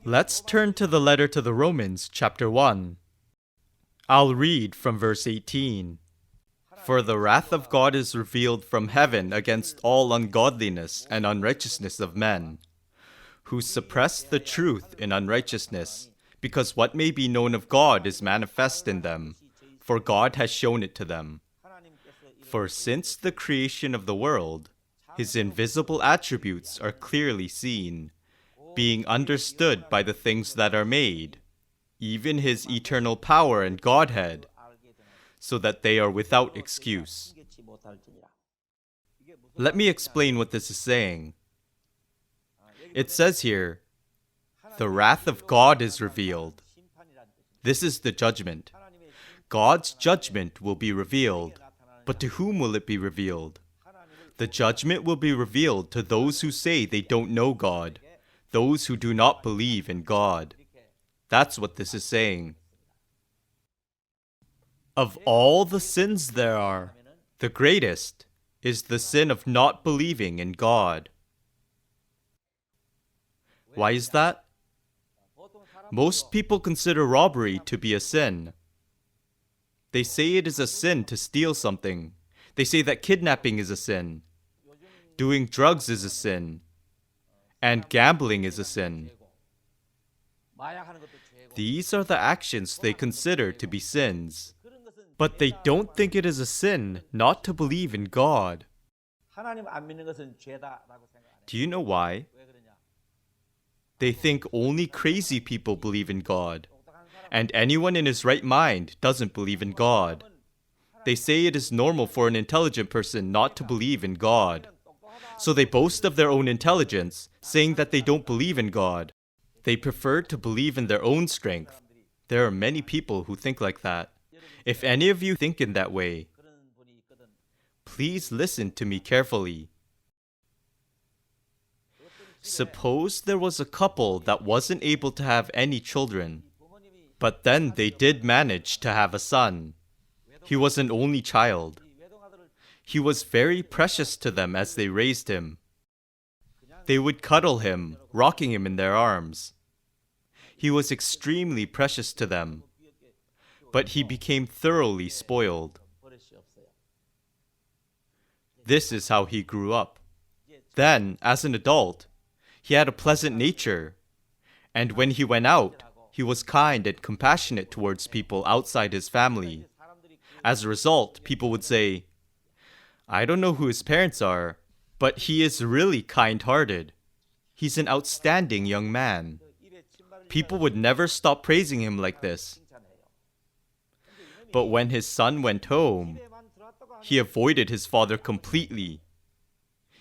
Let's turn to the letter to the Romans, chapter 1. I'll read from verse 18. For the wrath of God is revealed from heaven against all ungodliness and unrighteousness of men, who suppress the truth in unrighteousness, because what may be known of God is manifest in them, for God has shown it to them. For since the creation of the world, his invisible attributes are clearly seen, being understood by the things that are made, even his eternal power and Godhead, so that they are without excuse. Let me explain what this is saying. It says here, the wrath of God is revealed. This is the judgment. God's judgment will be revealed, but to whom will it be revealed? The judgment will be revealed to those who say they don't know God, those who do not believe in God. That's what this is saying. Of all the sins there are, the greatest is the sin of not believing in God. Why is that? Most people consider robbery to be a sin. They say it is a sin to steal something. They say that kidnapping is a sin. Doing drugs is a sin. And gambling is a sin. These are the actions they consider to be sins. But they don't think it is a sin not to believe in God. Do you know why? They think only crazy people believe in God, and anyone in his right mind doesn't believe in God. They say it is normal for an intelligent person not to believe in God. So they boast of their own intelligence, saying that they don't believe in God. They prefer to believe in their own strength. There are many people who think like that. If any of you think in that way, please listen to me carefully. Suppose there was a couple that wasn't able to have any children, but then they did manage to have a son. He was an only child. He was very precious to them as they raised him. They would cuddle him, rocking him in their arms. He was extremely precious to them, but he became thoroughly spoiled. This is how he grew up. Then, as an adult, he had a pleasant nature, and when he went out, he was kind and compassionate towards people outside his family. As a result, people would say, I don't know who his parents are, but he is really kind-hearted. He's an outstanding young man. People would never stop praising him like this. But when his son went home, he avoided his father completely.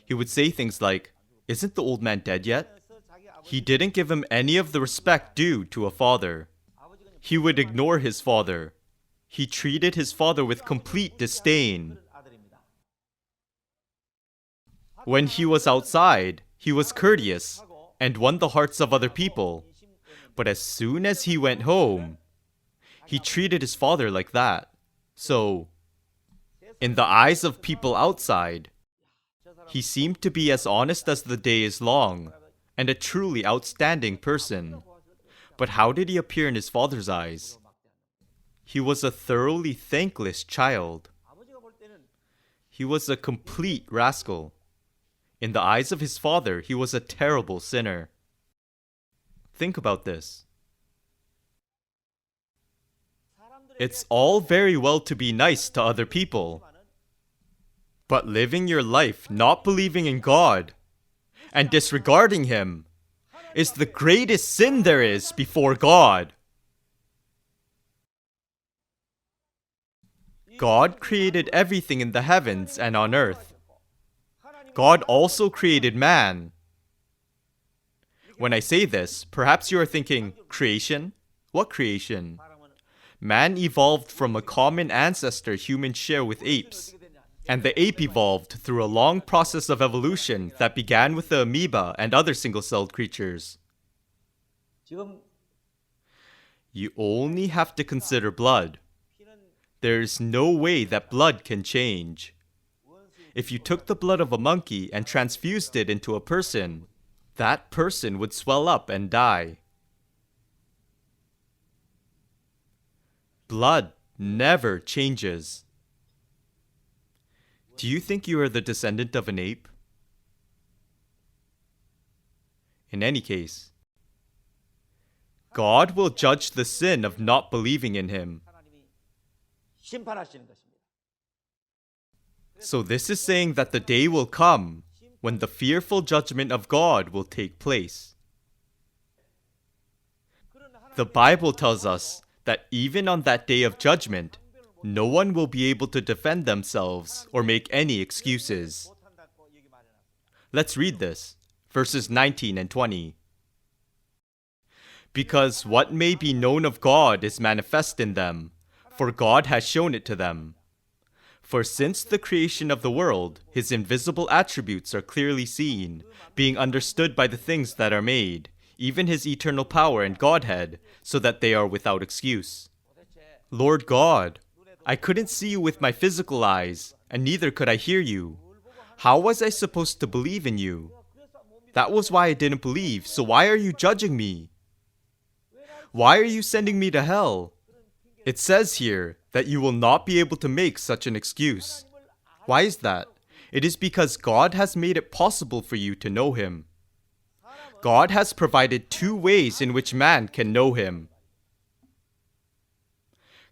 He would say things like, isn't the old man dead yet? He didn't give him any of the respect due to a father. He would ignore his father. He treated his father with complete disdain. When he was outside, he was courteous and won the hearts of other people. But as soon as he went home, he treated his father like that. So, in the eyes of people outside, he seemed to be as honest as the day is long, and a truly outstanding person. But how did he appear in his father's eyes? He was a thoroughly thankless child. He was a complete rascal. In the eyes of his father, he was a terrible sinner. Think about this. It's all very well to be nice to other people, but living your life not believing in God and disregarding Him is the greatest sin there is before God. God created everything in the heavens and on earth. God also created man. When I say this, perhaps you are thinking, creation? What creation? Man evolved from a common ancestor humans share with apes. And the ape evolved through a long process of evolution that began with the amoeba and other single-celled creatures. You only have to consider blood. There is no way that blood can change. If you took the blood of a monkey and transfused it into a person, that person would swell up and die. blood never changes. Do you think you are the descendant of an ape? In any case, God will judge the sin of not believing in Him. 심판하시는 것입니다. So this is saying that the day will come when the fearful judgment of God will take place. The Bible tells us that even on that day of judgment, no one will be able to defend themselves or make any excuses. Let's read this, verses 19 and 20. Because what may be known of God is manifest in them, for God has shown it to them. For since the creation of the world, His invisible attributes are clearly seen, being understood by the things that are made, even His eternal power and Godhead, so that they are without excuse. Lord God, I couldn't see you with my physical eyes, and neither could I hear you. How was I supposed to believe in you? That was why I didn't believe, so why are you judging me? Why are you sending me to hell? It says here that you will not be able to make such an excuse. Why is that? It is because God has made it possible for you to know Him. God has provided two ways in which man can know Him.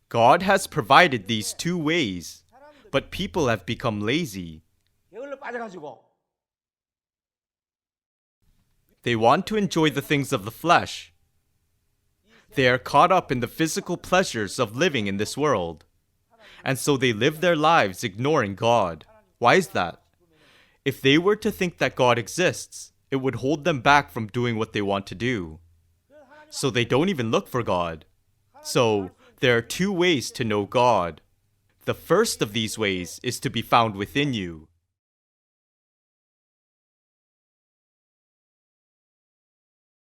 God has provided these two ways, but people have become lazy. 게을러 빠져가지고 They want to enjoy the things of the flesh. They are caught up in the physical pleasures of living in this world. And so they live their lives ignoring God. Why is that? If they were to think that God exists, it would hold them back from doing what they want to do. So they don't even look for God. So there are two ways to know God. The first of these ways is to be found within you.